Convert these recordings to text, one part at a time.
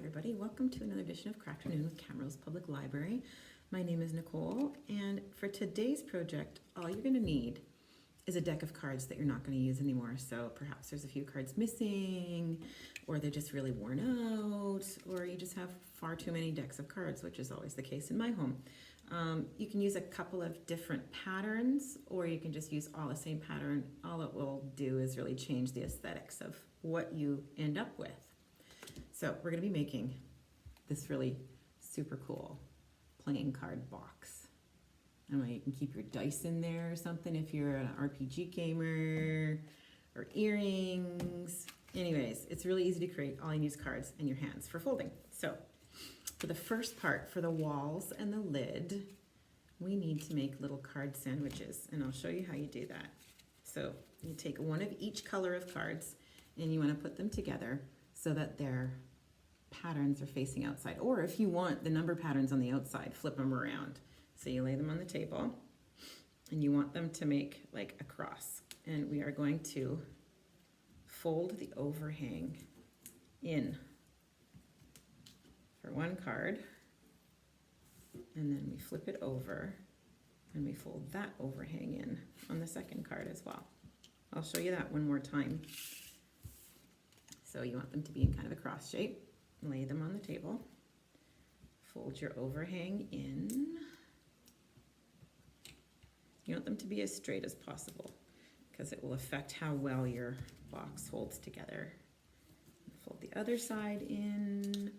everybody, welcome to another edition of Craft Afternoon with Camrose Public Library. My name is Nicole, and for today's project, all you're going to need is a deck of cards that you're not going to use anymore. So perhaps there's a few cards missing, or they're just really worn out, or you just have far too many decks of cards, which is always the case in my home. You can use a couple of different patterns, or you can just use all the same pattern. All it will do is really change the aesthetics of what you end up with. So we're going to be making this really super cool playing card box. And you can keep your dice in there or something if you're an RPG gamer, or earrings. Anyways, it's really easy to create. All you need is cards and your hands for folding. So for the first part, for the walls and the lid, we need to make little card sandwiches, and I'll show you how you do that. So you take one of each color of cards and you want to put them together so that their patterns are facing outside. Or if you want the number patterns on the outside, flip them around. So you lay them on the table and you want them to make like a cross. And we are going to fold the overhang in for one card, and then we flip it over and we fold that overhang in on the second card as well. I'll show you that one more time. So you want them to be in kind of a cross shape. Lay them on the table. Fold your overhang in. You want them to be as straight as possible because it will affect how well your box holds together. Fold the other side in.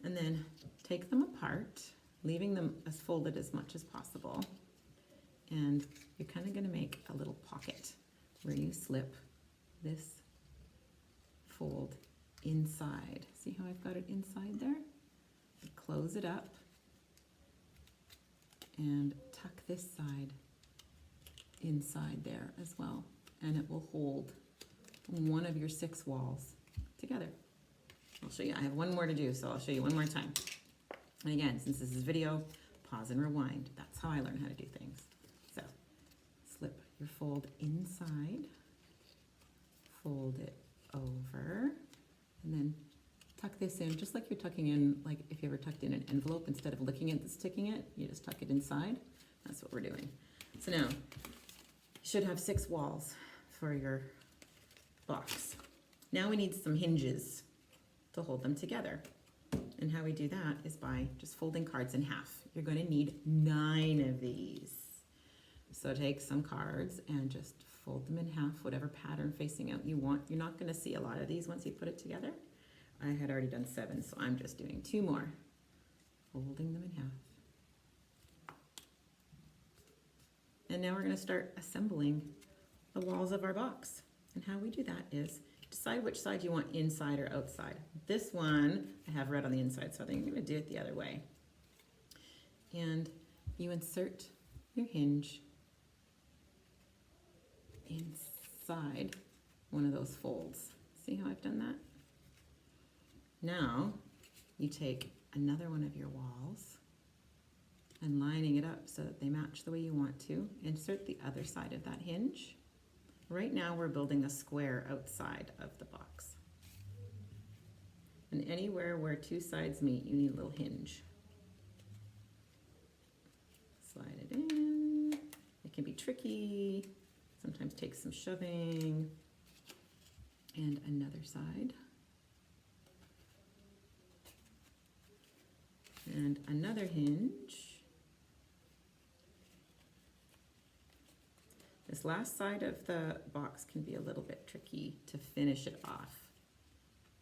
And then take them apart, leaving them as folded as much as possible. And you're kind of going to make a little pocket where you slip this fold inside. See how I've got it inside there? Close it up and tuck this side inside there as well, and it will hold one of your 6 walls together. I'll show you. I have one more to do, so I'll show you one more time. And again, since this is video, pause and rewind. That's how I learn how to do things. So slip your fold inside, fold it over, and then tuck this in just like you're tucking in, like if you ever tucked in an envelope, instead of licking it and sticking it, you just tuck it inside. That's what we're doing. So now, you should have 6 walls for your box. Now we need some hinges to hold them together. And how we do that is by just folding cards in half. You're going to need 9 of these. So take some cards and just fold them in half, whatever pattern facing out you want. You're not going to see a lot of these once you put it together. I had already done 7, so I'm just doing 2 more. Folding them in half. And now we're going to start assembling the walls of our box. And how we do that is decide which side you want, inside or outside. This one, I have red on the inside, so I think I'm going to do it the other way. And you insert your hinge inside one of those folds. See how I've done that? Now, you take another one of your walls and lining it up so that they match the way you want to. Insert the other side of that hinge. Right now we're building a square outside of the box. And anywhere where 2 sides meet, you need a little hinge. Slide it in. It can be tricky. Sometimes takes some shoving. And another side. And another hinge. This last side of the box can be a little bit tricky to finish it off,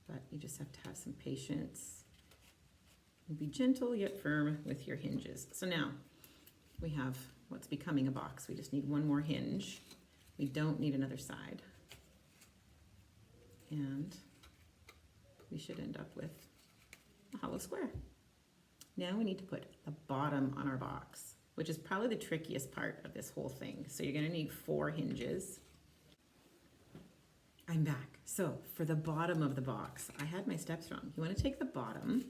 but you just have to have some patience and be gentle yet firm with your hinges. So now we have what's becoming a box. We just need one more hinge. We don't need another side. And we should end up with a hollow square. Now we need to put the bottom on our box, which is probably the trickiest part of this whole thing. So you're gonna need 4 hinges. I'm back. So for the bottom of the box, I had my steps wrong. You wanna take the bottom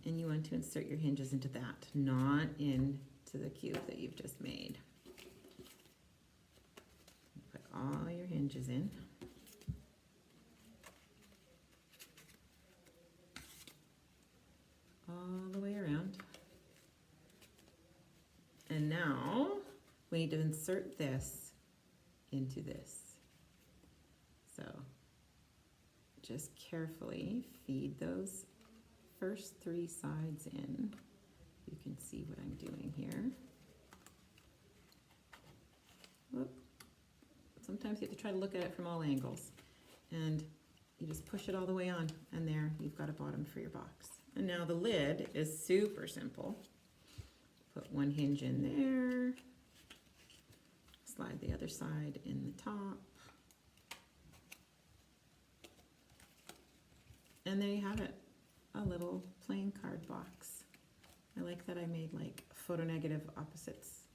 and you want to insert your hinges into that, not into the cube that you've just made. Put all your hinges in. we need to insert this into this. So just carefully feed those first 3 sides in. You can see what I'm doing here. Whoop. Sometimes you have to try to look at it from all angles. And you just push it all the way on, and there you've got a bottom for your box. And now the lid is super simple. Put one hinge in there, slide the other side in the top, and there you have it, a little plain card box. I like that I made like photo negative opposites.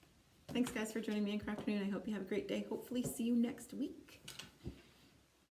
Thanks guys for joining me in Crafternoon. I hope you have a great day. Hopefully see you next week.